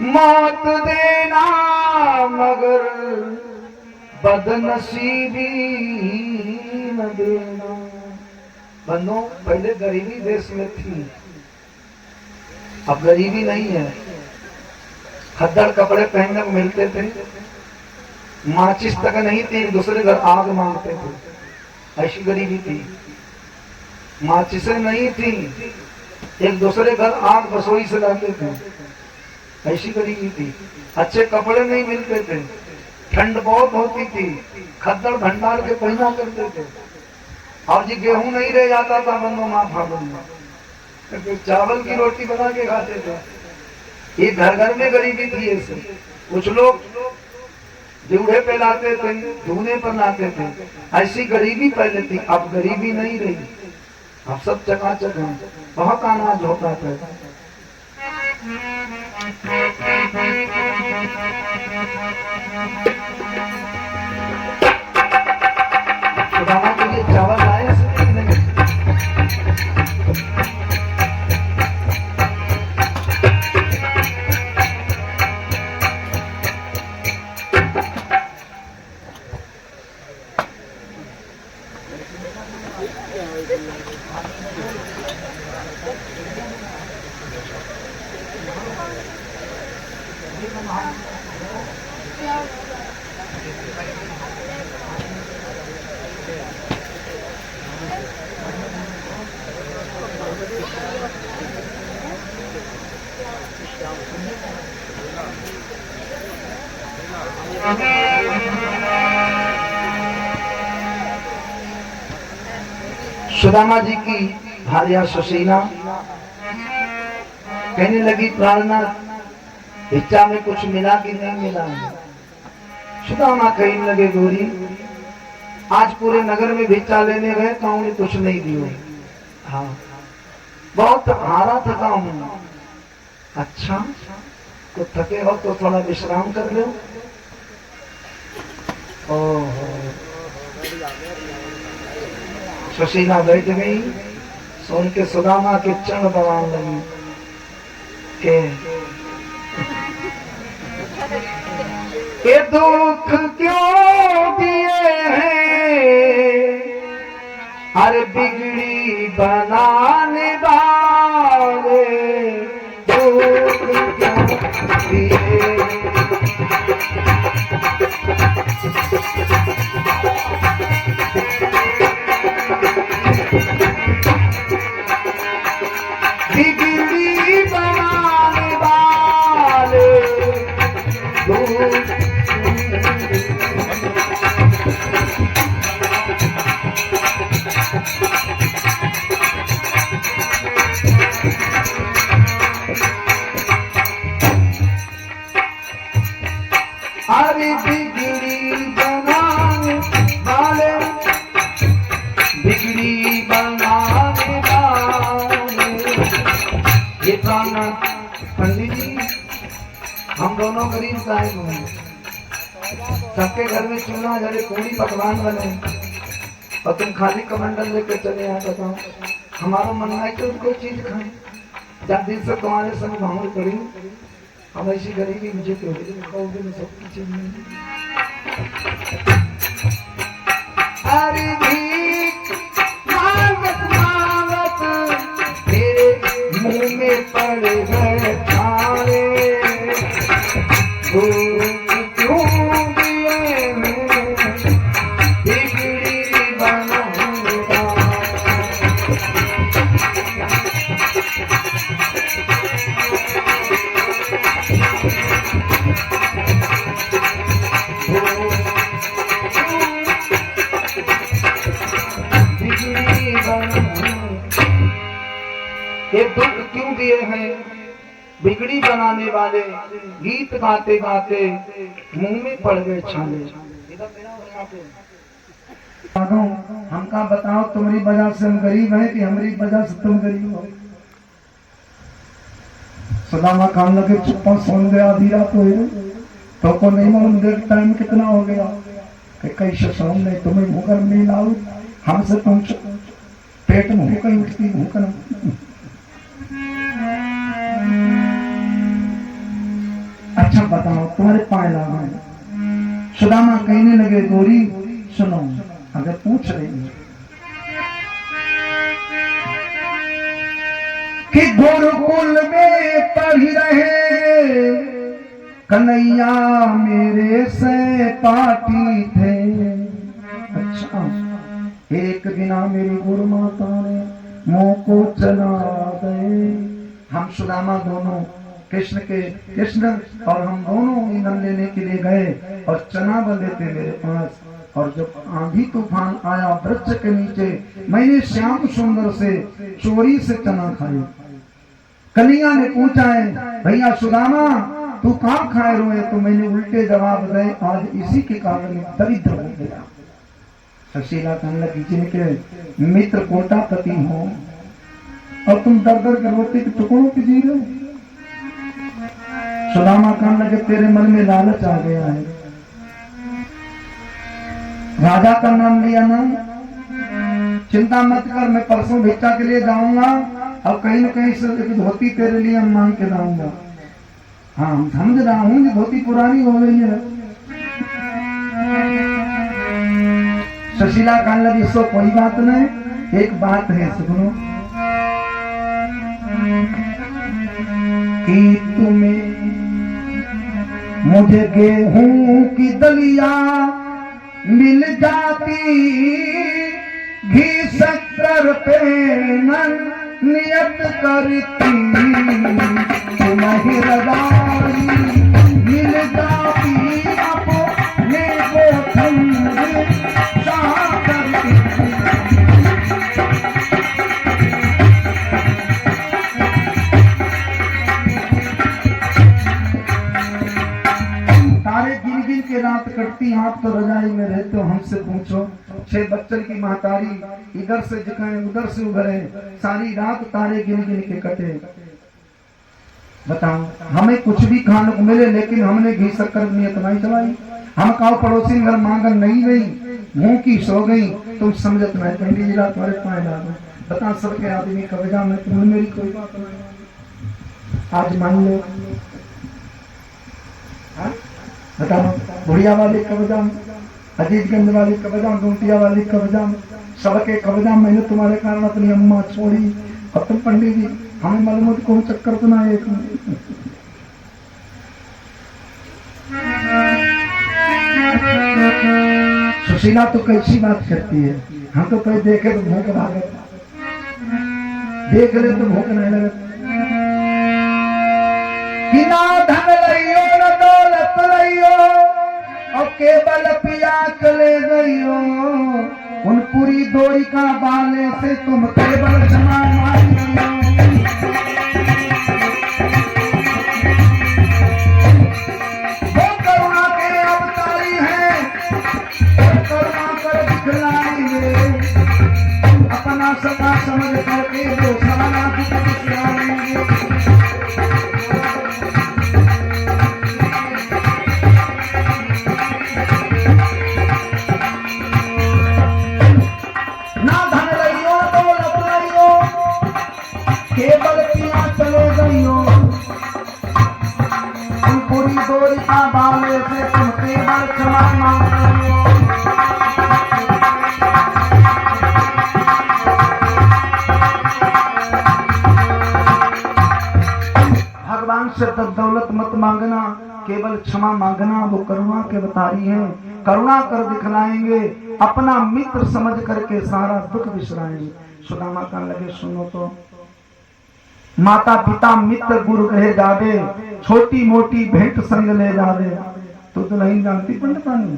मौत देना मगर बदनसीबी न देना। बंदों, पहले गरीबी देश में थी, अब गरीबी नहीं है। खद्दड़ कपड़े पहनने को मिलते थे, माचिस तक नहीं थी, एक दूसरे घर आग मांगते थे। ऐसी गरीबी थी। माचिसें नहीं थी, एक दूसरे घर आग रसोई से लाते थे। ऐसी गरीबी थी। अच्छे कपड़े नहीं मिलते थे, ठंड बहुत होती थी, खद्दड़ भंडार के पहना करते थे। और जी गेहूं नहीं रह जाता था बंदो माँ फागुन में, तो चावल की रोटी बना के खाते थे। ये घर घर में गरीबी थी। ऐसे कुछ लोग जूढ़े पे लाते थे, धूने पर लाते थे। ऐसी गरीबी पहले थी, अब गरीबी नहीं रही। अब सब चकाचक है, बहुत अनाज होता था। सुदामा के लिए चावल आए से नहीं। सुदामा जी की भार्या सुशीला कहने लगी, प्राणनाथ भिक्षा में कुछ मिला कि नहीं मिला? सुदामा कहने लगे, गोरी आज पूरे नगर में भिक्षा लेने गए तो उन्हें कुछ नहीं दियो। हाँ, बहुत हारा थका हूं। अच्छा, तो थके हो तो थोड़ा विश्राम कर लो। ओहो, सुशीला बैठ गई, सुन के सुदामा के चरण दबाने लगी के दुख क्यों दिए हैं, अरे बिगड़ी बनाने वाले दुख क्यों दोनों गरीब काहे घूमे, सबके घर में चूल्हा जले, पूरी पकवान बने और तुम खाली कमंडल लेके चले आए। बताओ हमारा मन है कि कोई चीज खाए, जब दिन से तुम्हारे संग भावुर करी, अब ऐसी गरीबी मुझे क्यों खाओगे, मैं सबकी चीज नहीं। अरे भीख मांगत मांगत तेरे मुंह में पड़ गए छाले, क्यों दिए मैं बिगड़ी बनाऊंगा। ये दुख क्यों दिए हैं, बिगड़ी बनाने वाले, गीत गाते गाते मुंह में पड़ गए छाले। हमका बताओ तुम्हारी वजह से हम गरीब हैं कि हमारी वजह से तुम गरीब हो। सुदामा खान लगे चुप्पा सुन गया, आधी रात हो तो को नहीं मालूम देख टाइम कितना हो गया, कैसे सोम नहीं तुम्हें भूखन नहीं लाऊ, हमसे तुम पेट में भूख उठती भूखन। अच्छा बताओ तुम्हारे पाए लगा। सुदामा कहने लगे गोरी सुनो, अगर पूछ रही है कि गुरुकुल में पढ़ रहे कन्हैया मेरे से पाटी थे। अच्छा एक दिना मेरी गुरु माता ने मुंह को चला गए। हम सुदामा दोनों कृष्ण और हम दोनों ईंधन लेने के लिए गए और चना बंधे थे मेरे पास। और जब आंधी तूफान आया वृक्ष के नीचे, मैंने श्याम सुंदर से चोरी से चना खाए। कन्हैया ने पूछा है भैया सुदामा तू कहाँ खाए रोए, तो मैंने उल्टे जवाब दिए, आज इसी के कारण दरिद्र हो गया। सुशीला कहने लगी जिनके मित्र कोटापति हो और तुम दर दर के रोटी के टुकड़ों की जी रहे हो। सुदामा कहने लगे तेरे मन में लालच आ गया है, राजा का नाम लिया ना, चिंता मत कर, मैं परसों भिक्षा के लिए जाऊंगा और कहीं न कहीं से एक धोती तेरे लिए मांग के लाऊंगा। हाँ समझ रहा हूँ कि धोती पुरानी हो गई है। सुशीला कहने लगी सो कोई बात नहीं, एक बात है सुनो कि तुम्हें मुझे गेहूं की दलिया मिल जाती, घी शक्कर पे नियत करती, तुम्हें रजाई मिल जाती, अपने को ठंड शाह करती। के रात कटती, आप तो रजाई में रहते हो, हमसे पूछो 6 बच्चन की महतारी इधर से जगाए उधर से उभरे, सारी रात तारे गिन गिन के कटे। बताओ हमें कुछ भी खाने को मिले लेकिन हमने घी शक्कर नियत नहीं चलाई। हम कहो पड़ोसी घर मांगन नहीं गई, मुंह की सो गई, तुम समझत नहीं, पहली रात तुम्हारे पाए लागो। बता सबके आदमी कब्जा में तुम्हें मेरी कोई बात नहीं। आज मान लो बताओ बुढ़िया वाली कब्जा में, अजीतगंज वाली कब्जा में, डूंटिया वाली कब्जा में, सबके कब्जा में। मैंने तुम्हारे कारण अपनी अम्मा छोड़ी और तुम पंडित जी हमें मालूम कौन चक्कर बना एक सुशीला तो कैसी बात करती है, हम तो कहीं देखे तो भूख भागे, देख ले तो भूख नहीं लगे। कि ना धन रहियो न दौलत रहियो और केवल पिया चले गईयो, उन पूरी डोरी का बाले से तुम केवल क्षमा मारी गईयो। वो करुणा के अवतारी है, करुणा कर दिखलाएंगे, अपना सदा समझ करके वो सारा दुख दिखलाएंगे। केवल पिया चले गई हो, तुम पूरी डोरी का डाले से तुम केवल क्षमा मांग रही हो। भगवान से दौलत मत मांगना, केवल क्षमा मांगना। वो करुणा के अवतारी हैं, करुणा कर दिखलाएंगे, अपना मित्र समझ करके सारा दुख बिसराएंगे। सुदामा कहने लगे सुनो तो, माता पिता मित्र गुरु कहे जावे, छोटी मोटी भेंट संग ले जावे। तो नहीं जानती पंडितानी,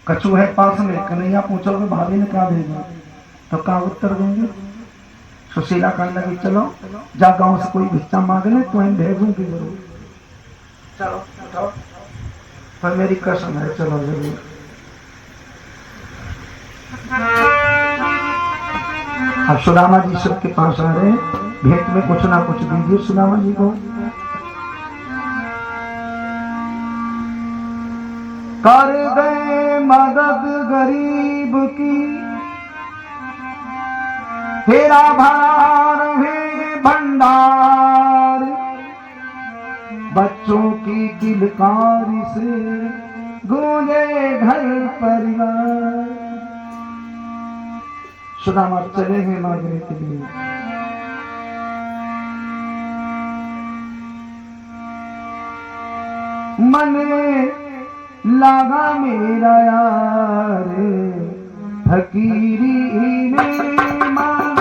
कछु है पास में, कन्हैया पूछोगे भाभी ने क्या भेजा तो क्या उत्तर देंगे। सुशीला कहने लगी चलो जा गांव से कोई भिक्षा मांगने तो हम भेजूंगी जरूर। चलो उठाओ, पर मेरी कसम है चलो जरूर। अब सुदामा जी सबके पास आ रहे हैं, भेंट में कुछ ना कुछ दीजिए सुदामा जी को। कर दे मदद गरीब की, तेरा भरा रहे भंडार, बच्चों की किलकारी से गूंजे घर परिवार। सुदामा चले हैं मांगने के लिए। मने लागा मेरा यार, फकीरी में मन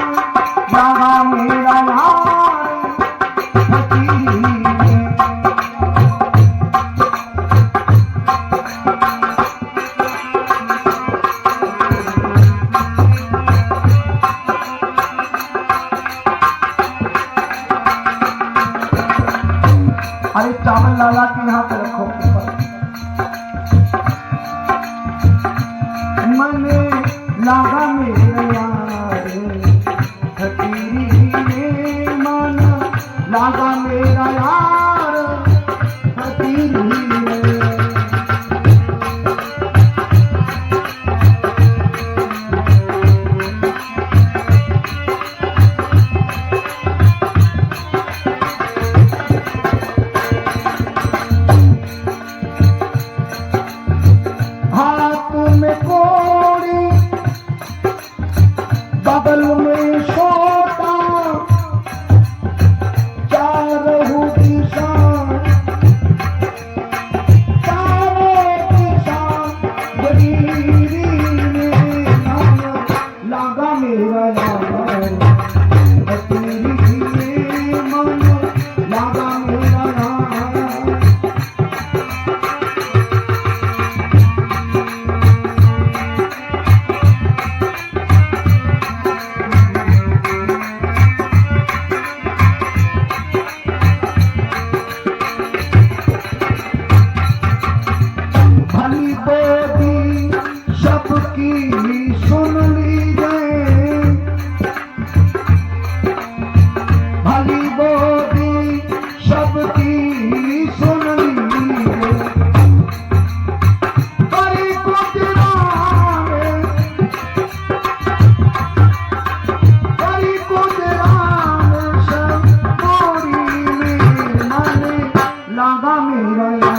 लागा मेरा यार, फकीरी में। अरे चावल लाला के यहाँ पे रखो ऊपर। मने लागा मेरा यार, फकीरी में मन लागा मेरा यार, फकीरी में। बगल में सोता चारों दिशा, चारों दिशा गरीबी में लागा मेरा यार, फकीरी में मन लागा मेरा यार। भली बोली सबकी सुन लीजिए, भली बोली सबकी सुन लीजिए। करी कुदराने, करी कुदराने सब गोरी में मन लागा मेरा यार,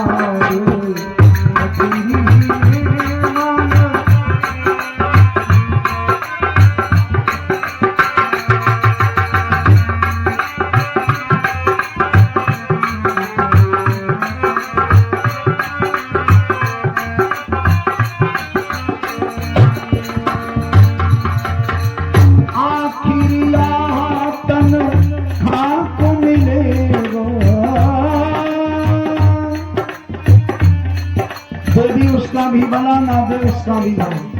उसका भी बना ना दे उसका भी बना।